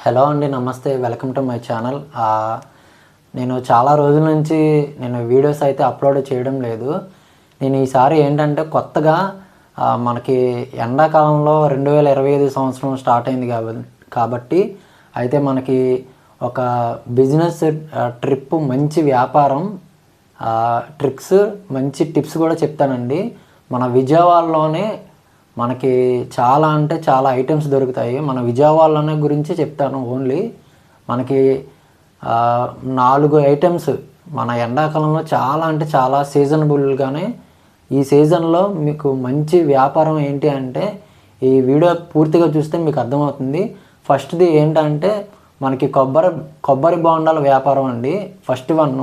Hello అండి, నమస్తే. Welcome to my channel. నేను చాలా రోజుల నుంచి వీడియోస్ అయితే అప్లోడ్ చేయడం లేదు. నేను ఈసారి ఏంటంటే కొత్తగా మనకి ఎండాకాలంలో 2025 సంవత్సరం స్టార్ట్ అయింది కాబట్టి అయితే మనకి ఒక బిజినెస్ ట్రిప్, మంచి వ్యాపారం ట్రిక్స్, మంచి టిప్స్ కూడా చెప్తానండి. మన విజయవాడలోనే మనకి చాలా అంటే చాలా ఐటమ్స్ దొరుకుతాయి. మన విజయవాడలోనే గురించి చెప్తాను. ఓన్లీ మనకి 4 ఐటమ్స్ మన ఎండాకాలంలో చాలా అంటే చాలా సీజనబుల్గానే, ఈ సీజన్లో మీకు మంచి వ్యాపారం ఏంటి అంటే ఈ వీడియో పూర్తిగా చూస్తే మీకు అర్థమవుతుంది. ఫస్ట్ది ఏంటంటే మనకి కొబ్బరి బోండాల వ్యాపారం అండి. ఫస్ట్ వన్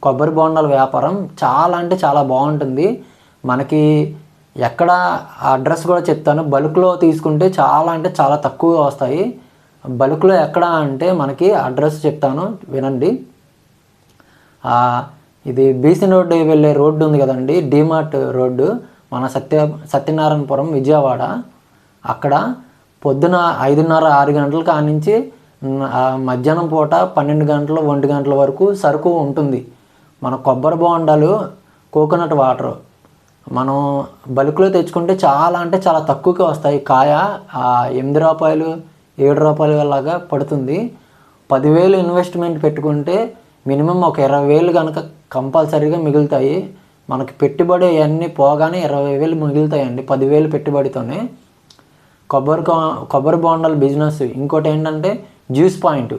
కొబ్బరి బోండాల వ్యాపారం చాలా అంటే చాలా బాగుంటుంది. మనకి ఎక్కడ అడ్రస్ కూడా చెప్తాను. బల్క్లో తీసుకుంటే చాలా అంటే చాలా తక్కువగా వస్తాయి. బల్క్లో ఎక్కడ అంటే మనకి అడ్రస్ చెప్తాను, వినండి. ఇది బీసీ రోడ్డు వెళ్ళే రోడ్డు ఉంది కదండి, డిమార్ట్ రోడ్డు, మన సత్యనారాయణపురం విజయవాడ. అక్కడ పొద్దున 5:30, 6 గంటల కానించి మధ్యాహ్నం పూట 12 గంటలు, 1 గంటల వరకు సరుకు ఉంటుంది. మన కొబ్బరి బోండాలు, కోకోనట్ వాటర్ మనం బల్క్లో తెచ్చుకుంటే చాలా అంటే చాలా తక్కువగా వస్తాయి. కాయ 8 రూపాయలు, 7 రూపాయలు అలాగా పడుతుంది. 10,000 ఇన్వెస్ట్మెంట్ పెట్టుకుంటే మినిమం ఒక 20,000 కనుక కంపల్సరీగా మిగులుతాయి. మనకి పెట్టుబడి అవన్నీ పోగానే 20,000 మిగులుతాయండి 10,000 పెట్టుబడితోనే. కొబ్బరి బోండాల బిజినెస్. ఇంకోటి ఏంటంటే జ్యూస్ పాయింట్.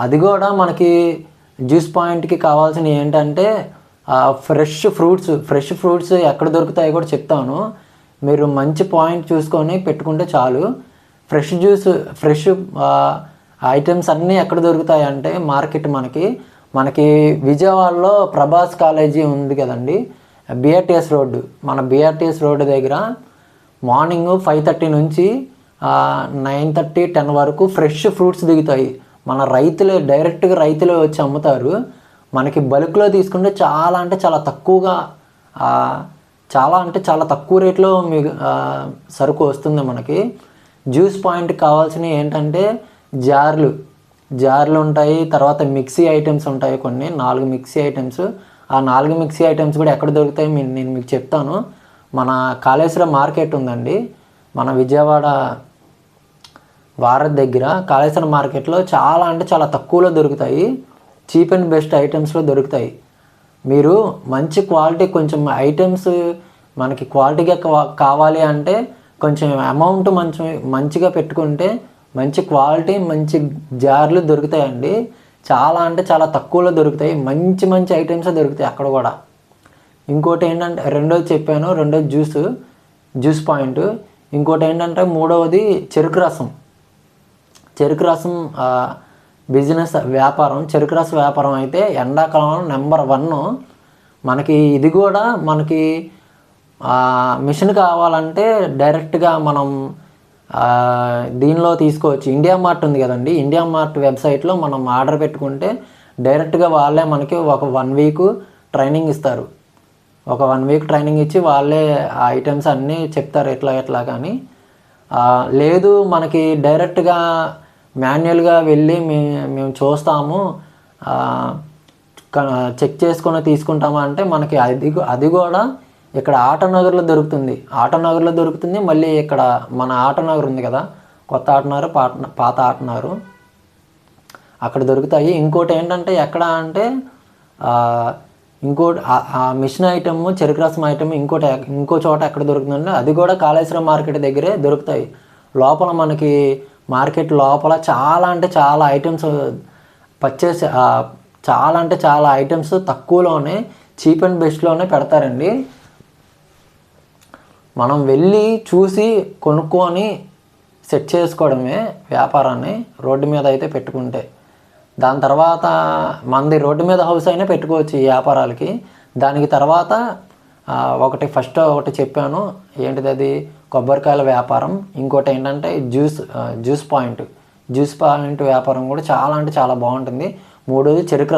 అది కూడా మనకి జ్యూస్ పాయింట్కి కావాల్సినవి ఏంటంటే ఫ్రెష్ ఫ్రూట్స్ ఎక్కడ దొరుకుతాయో కూడా చెప్తాను. మీరు మంచి పాయింట్ చూసుకొని పెట్టుకుంటే చాలు. ఫ్రెష్ ఐటమ్స్ అన్నీ ఎక్కడ దొరుకుతాయి అంటే మార్కెట్ మనకి విజయవాడలో ప్రభాస్ కాలేజీ ఉంది కదండి, బిఆర్టీఎస్ రోడ్డు. మన బిఆర్టీఎస్ రోడ్డు దగ్గర మార్నింగ్ 5:30 నుంచి 9:30, 10 వరకు ఫ్రెష్ ఫ్రూట్స్ దిగుతాయి. మన డైరెక్ట్గా రైతులే వచ్చి అమ్ముతారు. మనకి బల్క్లో తీసుకుంటే చాలా అంటే చాలా తక్కువగా, చాలా అంటే చాలా తక్కువ రేట్లో మీకు సరుకు వస్తుంది. మనకి జ్యూస్ పాయింట్కి కావాల్సినవి ఏంటంటే జార్లు ఉంటాయి. తర్వాత మిక్సీ ఐటమ్స్ ఉంటాయి కొన్ని 4 మిక్సీ ఐటమ్స్. ఆ 4 మిక్సీ ఐటమ్స్ కూడా ఎక్కడ దొరుకుతాయి నేను మీకు చెప్తాను. మన కాళేశ్వరం మార్కెట్ ఉందండి, మన విజయవాడ వారధి దగ్గర కాళేశ్వరం మార్కెట్లో చాలా అంటే చాలా తక్కువలో దొరుకుతాయి. చీప్ అండ్ బెస్ట్ ఐటమ్స్లో దొరుకుతాయి. మీరు మంచి క్వాలిటీ, కొంచెం ఐటమ్స్ మనకి క్వాలిటీగా కావాలి అంటే కొంచెం అమౌంట్ మంచిగా పెట్టుకుంటే మంచి క్వాలిటీ, మంచి జార్లు దొరుకుతాయండి. చాలా అంటే చాలా తక్కువలో దొరుకుతాయి. మంచి ఐటమ్సే దొరుకుతాయి అక్కడ కూడా. ఇంకోటి ఏంటంటే రెండోది చెప్పాను, రెండోది జ్యూస్ పాయింట్. ఇంకోటి ఏంటంటే మూడవది చెరుకు రసం బిజినెస్ వ్యాపారం. చెరుకు రసం వ్యాపారం అయితే ఎండాకాలంలో నెంబర్ 1. మనకి ఇది కూడా మనకి మిషన్ కావాలంటే డైరెక్ట్గా మనం దీనిలో తీసుకోవచ్చు. ఇండియా మార్ట్ ఉంది కదండి, ఇండియా మార్ట్ వెబ్సైట్లో మనం ఆర్డర్ పెట్టుకుంటే డైరెక్ట్గా వాళ్ళే మనకి ఒక 1 వీక్ ట్రైనింగ్ ఇస్తారు. ఒక 1 వీక్ ట్రైనింగ్ ఇచ్చి వాళ్ళే ఆ ఐటమ్స్ అన్నీ చెప్తారు ఎట్లా కానీ. లేదు మనకి డైరెక్ట్గా మాన్యువల్గా వెళ్ళి మేము చూస్తాము, చెక్ చేసుకొని తీసుకుంటామా అంటే మనకి అది కూడా ఇక్కడ ఆటోనగర్లో దొరుకుతుంది. మళ్ళీ ఇక్కడ మన ఆటోనగర్ ఉంది కదా, కొత్త ఆటోనగర్, పాత ఆటోనగర్, అక్కడ దొరుకుతాయి. ఇంకోటి ఏంటంటే ఎక్కడ అంటే ఇంకోటి మిషన్ ఐటమ్, చెరుకు రసం ఐటమ్ ఇంకో చోట ఎక్కడ దొరుకుతుందంటే అది కూడా కాళేశ్వరం మార్కెట్ దగ్గరే దొరుకుతాయి. లోపల మనకి మార్కెట్ లోపల చాలా అంటే చాలా ఐటమ్స్ చాలా అంటే చాలా ఐటమ్స్ తక్కువలోనే, చీప్ అండ్ బెస్ట్లోనే పెడతారండి. మనం వెళ్ళి చూసి కొనుక్కొని సెట్ చేసుకోవడమే వ్యాపారాన్ని, రోడ్డు మీద అయితే పెట్టుకుంటే. దాని తర్వాత మనది రోడ్డు మీద హౌస్ అయినా పెట్టుకోవచ్చు ఈ వ్యాపారాలకి. దానికి తర్వాత ఫస్ట్ ఒకటి చెప్పాను, ఏంటిది అది, కొబ్బరికాయల వ్యాపారం. ఇంకోటి ఏంటంటే జ్యూస్ పాయింట్ వ్యాపారం కూడా చాలా అంటే చాలా బాగుంటుంది. మూడోది చెరుకు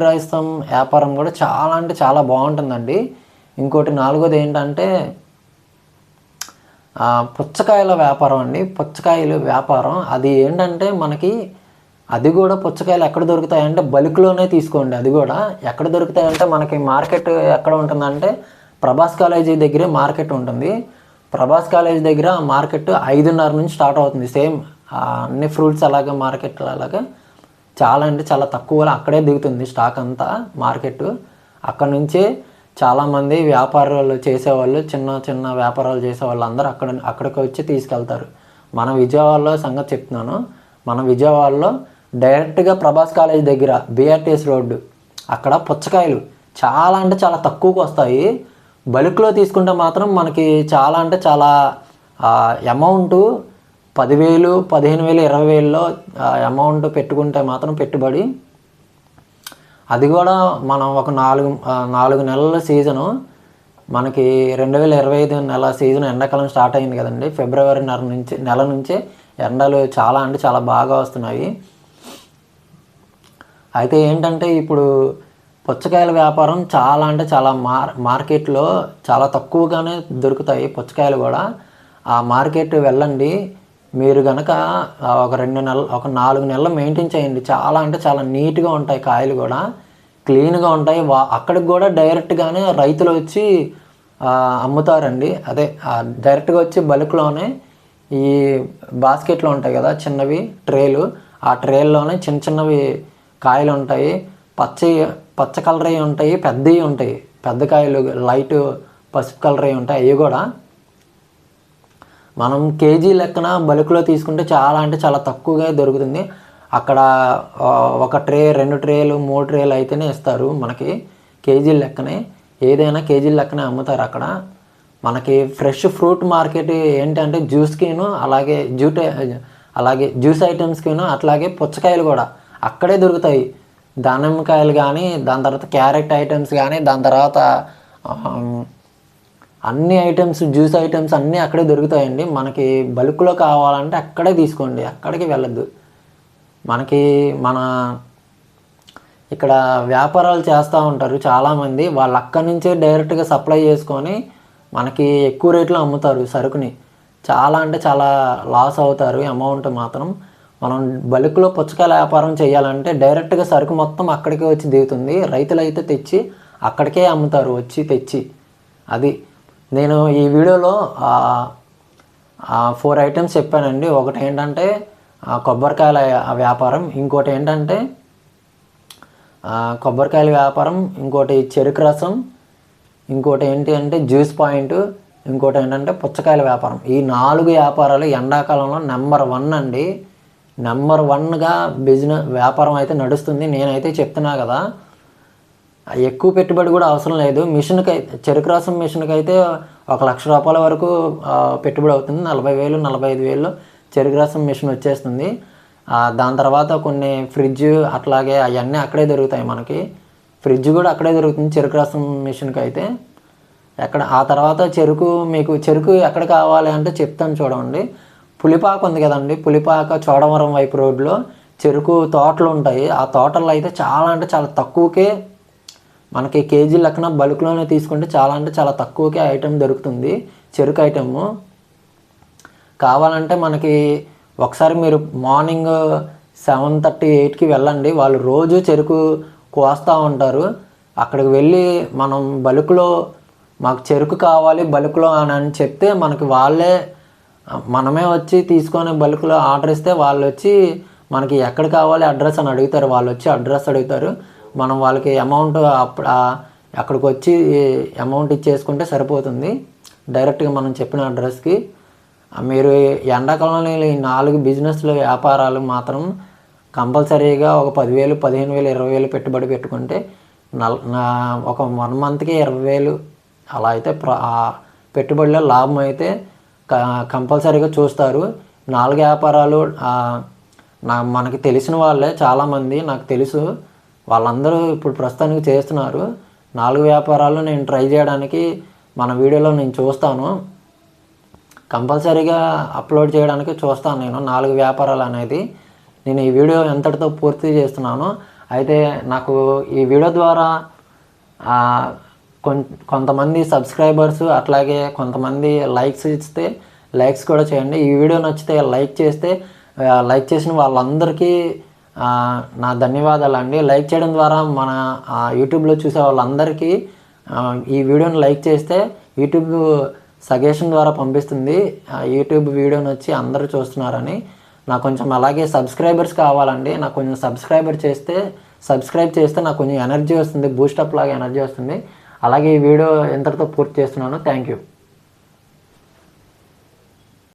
రసం వ్యాపారం కూడా చాలా అంటే చాలా బాగుంటుందండి. ఇంకోటి నాలుగోది ఏంటంటే పుచ్చకాయల వ్యాపారం అండి. పుచ్చకాయల వ్యాపారం అది ఏంటంటే మనకి అది కూడా పుచ్చకాయలు ఎక్కడ దొరుకుతాయంటే బల్క్లోనే తీసుకోండి. అది కూడా ఎక్కడ దొరుకుతాయంటే మనకి మార్కెట్ ఎక్కడ ఉంటుందంటే ప్రభాస్ కాలేజీ దగ్గరే మార్కెట్ ఉంటుంది. ప్రభాస్ కాలేజీ దగ్గర మార్కెట్ 5:30 నుంచి స్టార్ట్ అవుతుంది. సేమ్ అన్ని ఫ్రూట్స్ అలాగే మార్కెట్లో అలాగే చాలా అంటే చాలా తక్కువలో అక్కడే దిగుతుంది స్టాక్ అంతా మార్కెట్. అక్కడ నుంచి చాలామంది వ్యాపారాలు చేసేవాళ్ళు, చిన్న చిన్న వ్యాపారాలు చేసేవాళ్ళు అందరూ అక్కడికి వచ్చి తీసుకెళ్తారు. మన విజయవాడలో సంగతి చెప్తున్నాను. మన విజయవాడలో డైరెక్ట్గా ప్రభాస్ కాలేజ్ దగ్గర బిఆర్టీఎస్ రోడ్డు అక్కడ పుచ్చకాయలు చాలా అంటే చాలా తక్కువకు వస్తాయి. బల్క్లో తీసుకుంటే మాత్రం మనకి చాలా అంటే చాలా అమౌంట్ 10,000, 15,000, 20,000లో అమౌంట్ పెట్టుకుంటే మాత్రం పెట్టుబడి. అది కూడా మనం ఒక 4 నెలల సీజను మనకి 2025 నెల సీజన్ ఎండాకాలం స్టార్ట్ అయింది కదండి. ఫిబ్రవరి నెల నుంచే ఎండలు చాలా అంటే చాలా బాగా వస్తున్నాయి. అయితే ఏంటంటే ఇప్పుడు పుచ్చకాయల వ్యాపారం చాలా అంటే చాలా మార్కెట్లో చాలా తక్కువగానే దొరుకుతాయి పుచ్చకాయలు కూడా. ఆ మార్కెట్ వెళ్ళండి. మీరు కనుక ఒక 4 నెలలు మెయింటైన్ చేయండి. చాలా అంటే చాలా నీట్గా ఉంటాయి, కాయలు కూడా క్లీన్గా ఉంటాయి. అక్కడికి కూడా డైరెక్ట్గానే రైతులు వచ్చి అమ్ముతారండి. అదే డైరెక్ట్గా వచ్చి బల్క్లోనే ఈ బాస్కెట్లు ఉంటాయి కదా చిన్నవి ట్రేలు, ఆ ట్రేల్లోనే చిన్న చిన్నవి కాయలు ఉంటాయి. పచ్చ కలర్ అవి ఉంటాయి, పెద్దవి ఉంటాయి, పెద్ద కాయలు లైట్ పసుపు కలర్ అవి ఉంటాయి. అవి కూడా మనం కేజీ లెక్కన బల్క్లో తీసుకుంటే చాలా అంటే చాలా తక్కువగా దొరుకుతుంది. అక్కడ ఒక ట్రే, 2 ట్రేలు, 3 ట్రేలు అయితేనే ఇస్తారు మనకి. కేజీల లెక్కనే ఏదైనా కేజీల లెక్కనే అమ్ముతారు అక్కడ. మనకి ఫ్రెష్ ఫ్రూట్ మార్కెట్ ఏంటంటే జ్యూస్కిను అలాగే జ్యూస్ ఐటమ్స్కిను అట్లాగే పుచ్చకాయలు కూడా అక్కడే దొరుకుతాయి. దానిమ్మకాయలు కానీ, దాని తర్వాత క్యారెట్ ఐటమ్స్ కానీ, దాని తర్వాత అన్ని ఐటమ్స్, జ్యూస్ ఐటమ్స్ అన్నీ అక్కడే దొరుకుతాయండి. మనకి బల్క్లో కావాలంటే అక్కడే తీసుకోండి, అక్కడికి వెళ్ళద్దు. మనకి మన ఇక్కడ వ్యాపారాలు చేస్తూ ఉంటారు చాలామంది, వాళ్ళు అక్కడి నుంచే డైరెక్ట్గా సప్లై చేసుకొని మనకి ఎక్కువ రేట్లో అమ్ముతారు సరుకుని. చాలా అంటే చాలా లాస్ అవుతారు అమౌంట్ మాత్రం. మనం బల్క్లో పుచ్చకాయల వ్యాపారం చేయాలంటే డైరెక్ట్గా సరుకు మొత్తం అక్కడికే వచ్చి దిగుతుంది. రైతులు అయితే తెచ్చి అక్కడికే అమ్ముతారు, వచ్చి తెచ్చి. అది నేను ఈ వీడియోలో 4 ఐటమ్స్ చెప్పానండి. ఒకటి ఏంటంటే కొబ్బరికాయల వ్యాపారం, ఇంకోటి ఏంటంటే కొబ్బరికాయల వ్యాపారం, ఇంకోటి చెరుకు రసం, ఇంకోటి ఏంటి అంటే జ్యూస్ పాయింట్, ఇంకోటి ఏంటంటే పుచ్చకాయల వ్యాపారం. ఈ 4 వ్యాపారాలు ఎండాకాలంలో నెంబర్ 1 అండి. నెంబర్ 1గా బిజినెస్ వ్యాపారం అయితే నడుస్తుంది. నేనైతే చెప్తున్నా కదా, ఎక్కువ పెట్టుబడి కూడా అవసరం లేదు. మిషన్కి అయితే, చెరుకు రసం మిషన్కి అయితే 1,00,000 రూపాయల వరకు పెట్టుబడి అవుతుంది. 40,000, 45,000 చెరుకు రసం మిషన్ వచ్చేస్తుంది. దాని తర్వాత కొన్ని ఫ్రిడ్జ్ అట్లాగే అవన్నీ అక్కడే దొరుకుతాయి మనకి. ఫ్రిడ్జ్ కూడా అక్కడే దొరుకుతుంది చెరుకు రసం మిషన్కి అయితే. ఆ తర్వాత మీకు చెరుకు ఎక్కడ కావాలి అంటే చెప్తాను చూడండి. పులిపాక ఉంది కదండి, పులిపాక చోడవరం వైపు రోడ్లో చెరుకు తోటలు ఉంటాయి. ఆ తోటల్లో అయితే చాలా అంటే చాలా తక్కువకే మనకి కేజీ లెక్కన బల్క్లోనే తీసుకుంటే చాలా అంటే చాలా తక్కువకే ఐటెం దొరుకుతుంది, చెరుకు ఐటెము. కావాలంటే మనకి ఒకసారి మీరు మార్నింగ్ 7:30, 8కి వెళ్ళండి. వాళ్ళు రోజు చెరుకు కోస్తూ ఉంటారు. అక్కడికి వెళ్ళి మనం బల్క్లో మాకు చెరుకు కావాలి బల్క్లో అని చెప్తే మనమే వచ్చి తీసుకొని బల్క్లో ఆర్డర్ ఇస్తే వాళ్ళు వచ్చి మనకి ఎక్కడ కావాలి అడ్రస్ అని అడుగుతారు. వాళ్ళు వచ్చి అడ్రస్ అడుగుతారు. మనం వాళ్ళకి అమౌంట్ అక్కడికి వచ్చి అమౌంట్ ఇచ్చేసుకుంటే సరిపోతుంది డైరెక్ట్గా మనం చెప్పిన అడ్రస్కి. మీరు ఎండాకాలంలో ఈ 4 బిజినెస్లు వ్యాపారాలు మాత్రం కంపల్సరీగా ఒక 10,000, 15,000, 20,000 పెట్టుబడి పెట్టుకుంటే ఒక 1 మంత్కి 20,000 అలా అయితే పెట్టుబడిలో లాభం అయితే కంపల్సరీగా చూస్తారు. 4 వ్యాపారాలు మనకి తెలిసిన వాళ్ళే చాలామంది నాకు తెలుసు, వాళ్ళందరూ ఇప్పుడు ప్రస్తుతానికి చేస్తున్నారు. 4 వ్యాపారాలు నేను ట్రై చేయడానికి మన వీడియోలో నేను చూస్తాను, కంపల్సరీగా అప్లోడ్ చేయడానికి చూస్తాను నేను 4 వ్యాపారాలు అనేది. నేను ఈ వీడియో ఎంతటితో పూర్తి చేస్తున్నాను. అయితే నాకు ఈ వీడియో ద్వారా కొంతమంది సబ్స్క్రైబర్స్ అట్లాగే కొంతమంది లైక్స్ ఇస్తే లైక్స్ కూడా చేయండి. ఈ వీడియో నచ్చితే లైక్ చేసిన వాళ్ళందరికీ నా ధన్యవాదాలండి. లైక్ చేయడం ద్వారా మన యూట్యూబ్లో చూసే వాళ్ళందరికీ ఈ వీడియోని లైక్ చేస్తే యూట్యూబ్ సజెషన్ ద్వారా పంపిస్తుంది యూట్యూబ్ వీడియోని వచ్చి అందరూ చూస్తున్నారని. నాకు కొంచెం అలాగే సబ్స్క్రైబర్స్ కావాలండి. నాకు కొంచెం సబ్స్క్రైబ్ చేస్తే నాకు కొంచెం ఎనర్జీ వస్తుంది, బూస్టప్ లాగా ఎనర్జీ వస్తుంది. అలాగే ఈ వీడియో ఇంతటితో పూర్తి చేస్తున్నాను. Thank you.